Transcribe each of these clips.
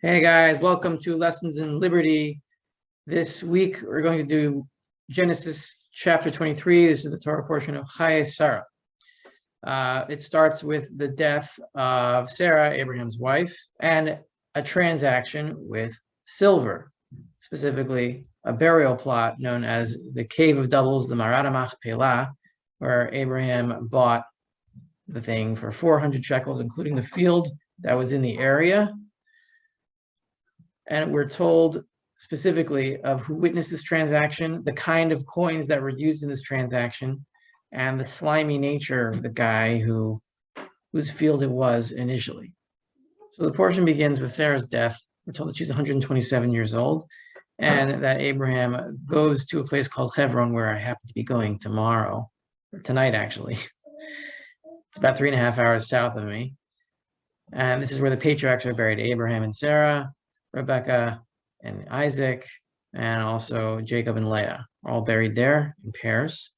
Hey guys, welcome to Lessons in Liberty. This week we're going to do Genesis chapter 23. This is the Torah portion of Chayei Sarah. It starts with the death of Sarah, Abraham's wife, and a transaction with silver, specifically a burial plot known as the Cave of Doubles, the Marat Machpelah, where Abraham bought the thing for 400 shekels, including the field that was in the area. And we're told specifically of who witnessed this transaction, the kind of coins that were used in this transaction, and the slimy nature of the guy whose field it was initially. So the portion begins with Sarah's death. We're told that she's 127 years old, and that Abraham goes to a place called Hebron, where I happen to be going tomorrow, or tonight actually. It's about 3.5 hours south of me. And this is where the patriarchs are buried: Abraham and Sarah, Rebecca and Isaac, and also Jacob and Leah, are all buried there in pairs.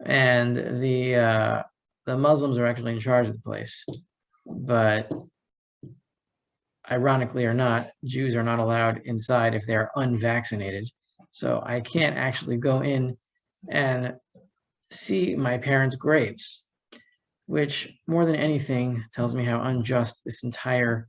And the Muslims are actually in charge of the place, but ironically or not, Jews are not allowed inside if they're unvaccinated. So I can't actually go in and see my parents' graves, which more than anything tells me how unjust this entire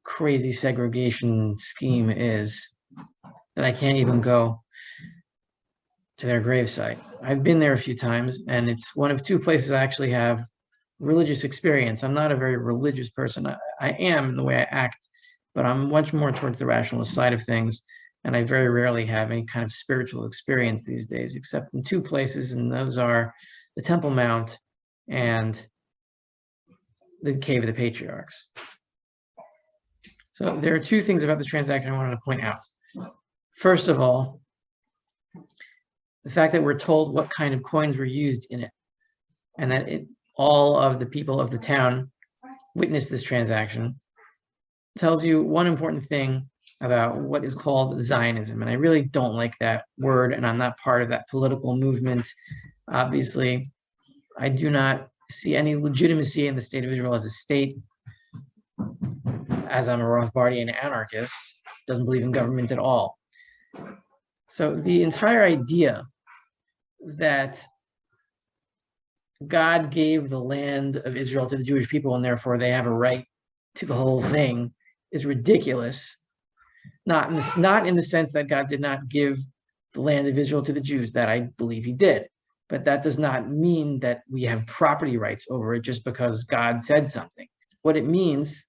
crazy segregation scheme is, that I can't even go to their gravesite. I've been there a few times, and it's one of two places I actually have religious experience. I'm not a very religious person. I am in the way I act, but I'm much more towards the rationalist side of things, and I very rarely have any kind of spiritual experience these days, except in two places, and those are the Temple Mount and the Cave of the Patriarchs. So there are two things about the transaction I wanted to point out. First of all, the fact that we're told what kind of coins were used in it, and that all of the people of the town witnessed this transaction, tells you one important thing about what is called Zionism. And I really don't like that word, and I'm not part of that political movement. Obviously, I do not see any legitimacy in the state of Israel as a state, as I'm a Rothbardian anarchist, doesn't believe in government at all. So the entire idea that God gave the land of Israel to the Jewish people and therefore they have a right to the whole thing is ridiculous. Not in the sense that God did not give the land of Israel to the Jews, that I believe he did. But that does not mean that we have property rights over it just because God said something. What it means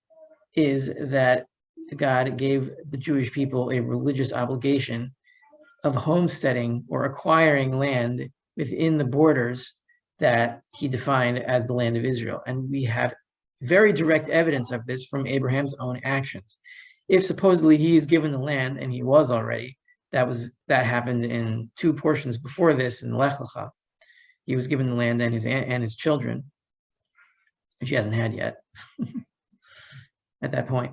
is that God gave the Jewish people a religious obligation of homesteading or acquiring land within the borders that he defined as the land of Israel. And we have very direct evidence of this from Abraham's own actions. If supposedly he is given the land, and he was already, that happened in two portions before this in Lech Lecha. He was given the land and his children, which he hasn't had yet at that point.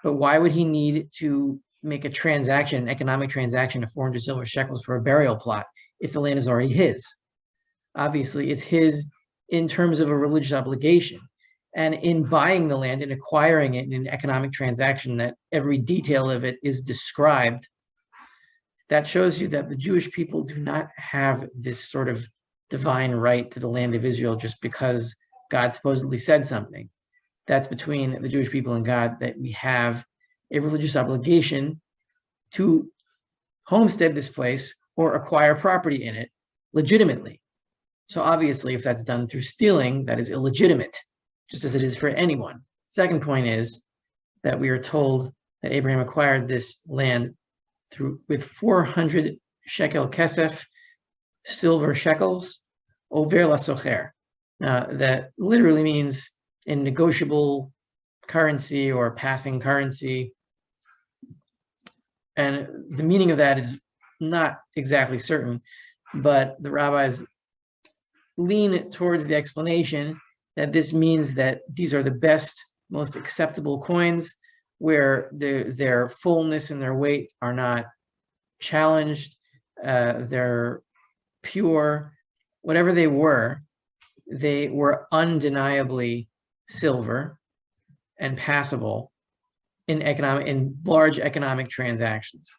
But why would he need to make a transaction, an economic transaction of 400 silver shekels for a burial plot if the land is already his? Obviously, it's his in terms of a religious obligation. And in buying the land and acquiring it in an economic transaction that every detail of it is described, that shows you that the Jewish people do not have this sort of divine right to the land of Israel just because God supposedly said something. That's between the Jewish people and God, that we have a religious obligation to homestead this place or acquire property in it legitimately. So obviously, if that's done through stealing, that is illegitimate, just as it is for anyone. Second point is that we are told that Abraham acquired this land with 400 shekel kesef, silver shekels, over la socher. That literally means in negotiable currency or passing currency. And the meaning of that is not exactly certain, but the rabbis lean towards the explanation that this means that these are the best, most acceptable coins, where their fullness and their weight are not challenged, they're pure. Whatever they were undeniably silver and passable in large economic transactions.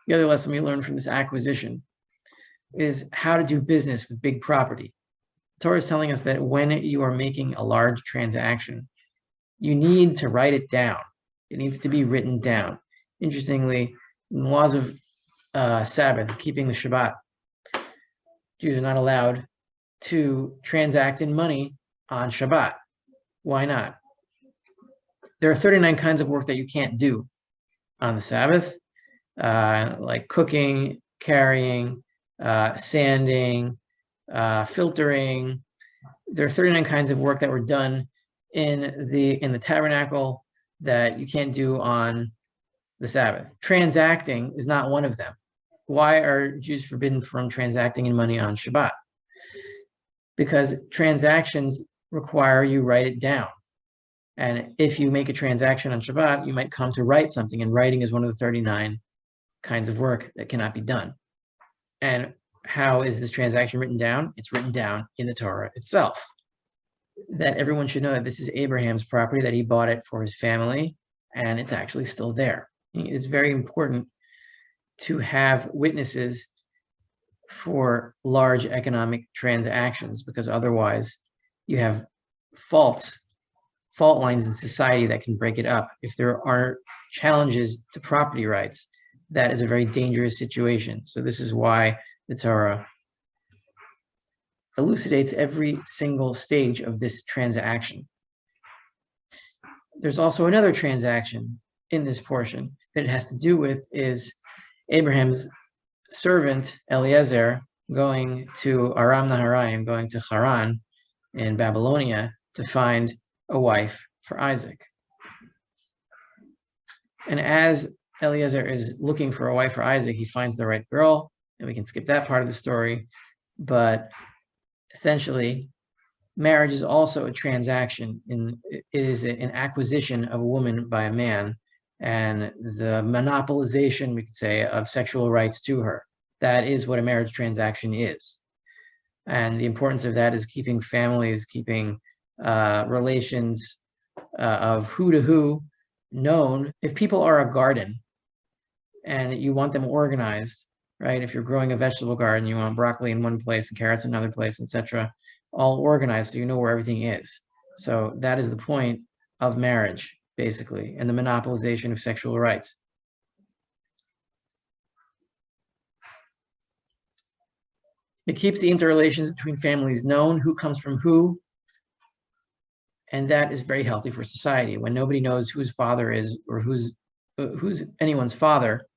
The other lesson we learned from this acquisition is how to do business with big property. Torah is telling us that when you are making a large transaction, you need to write it down. It needs to be written down. Interestingly, in the laws of Sabbath, keeping the Shabbat, Jews are not allowed to transact in money on Shabbat. Why not? There are 39 kinds of work that you can't do on the Sabbath, like cooking, carrying, sanding, filtering. There are 39 kinds of work that were done in the tabernacle that you can't do on the Sabbath. Transacting is not one of them. Why are Jews forbidden from transacting in money on Shabbat? Because transactions require you write it down. And if you make a transaction on Shabbat, you might come to write something, and writing is one of the 39 kinds of work that cannot be done. And how is this transaction written down? It's written down in the Torah itself. That everyone should know that this is Abraham's property, that he bought it for his family, and it's actually still there. It's very important to have witnesses for large economic transactions, because otherwise you have fault lines in society that can break it up. If there are challenges to property rights, that is a very dangerous situation. So this is why the Torah elucidates every single stage of this transaction. There's also another transaction in this portion that it has to do with is Abraham's servant Eliezer going to Aram Naharaim, going to Haran in Babylonia to find a wife for Isaac. And as Eliezer is looking for a wife for Isaac, he finds the right girl, and we can skip that part of the story. But essentially, marriage is also a transaction. It is an acquisition of a woman by a man, and the monopolization, we could say, of sexual rights to her. That is what a marriage transaction is. And the importance of that is keeping families, keeping relations of who to who known. If people are a garden and you want them organized, right? If you're growing a vegetable garden, you want broccoli in one place and carrots in another place, etc., all organized so you know where everything is. So that is the point of marriage, basically, and the monopolization of sexual rights. It keeps the interrelations between families known, who comes from who, and that is very healthy for society. When nobody knows whose father is or who's anyone's father,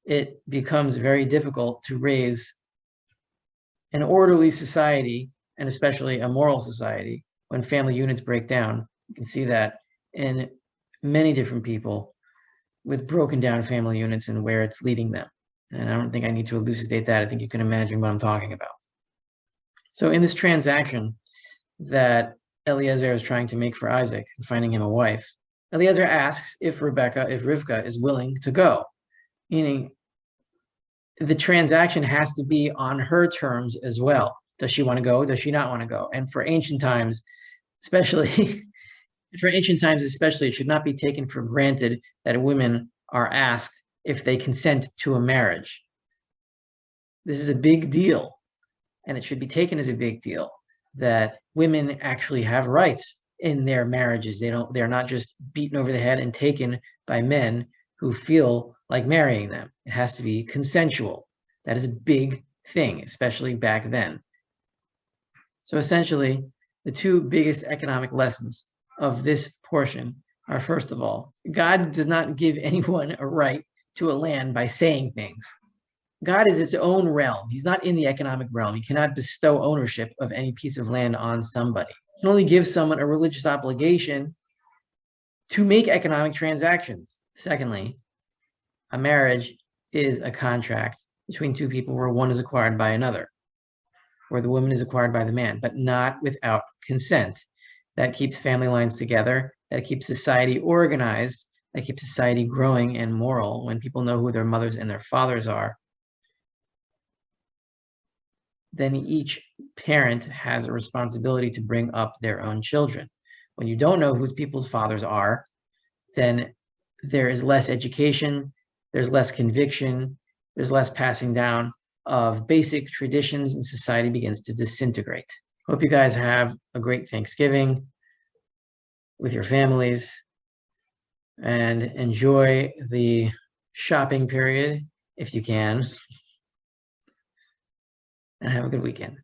it becomes very difficult to raise an orderly society, and especially a moral society, when family units break down. You can see that in many different people with broken down family units and where it's leading them. And I don't think I need to elucidate that. I think you can imagine what I'm talking about. So in this transaction that Eliezer is trying to make for Isaac, finding him a wife, Eliezer asks if Rivka is willing to go, meaning the transaction has to be on her terms as well. Does she want to go? Does she not want to go? And for ancient times, especially, it should not be taken for granted that women are asked if they consent to a marriage. This is a big deal, and it should be taken as a big deal that women actually have rights in their marriages. They're not just beaten over the head and taken by men who feel like marrying them. It has to be consensual. That is a big thing, especially back then. So essentially, the two biggest economic lessons of this portion are, first of all, God does not give anyone a right to a land by saying things. God is its own realm. He's not in the economic realm. He cannot bestow ownership of any piece of land on somebody. He can only give someone a religious obligation to make economic transactions. Secondly, a marriage is a contract between two people where one is acquired by another, where the woman is acquired by the man, but not without consent. That keeps family lines together, that keeps society organized, that keeps society growing and moral. When people know who their mothers and their fathers are, then each parent has a responsibility to bring up their own children. When you don't know who people's fathers are, then there is less education, there's less conviction, there's less passing down of basic traditions, and society begins to disintegrate. Hope you guys have a great Thanksgiving with your families and enjoy the shopping period if you can, and have a good weekend.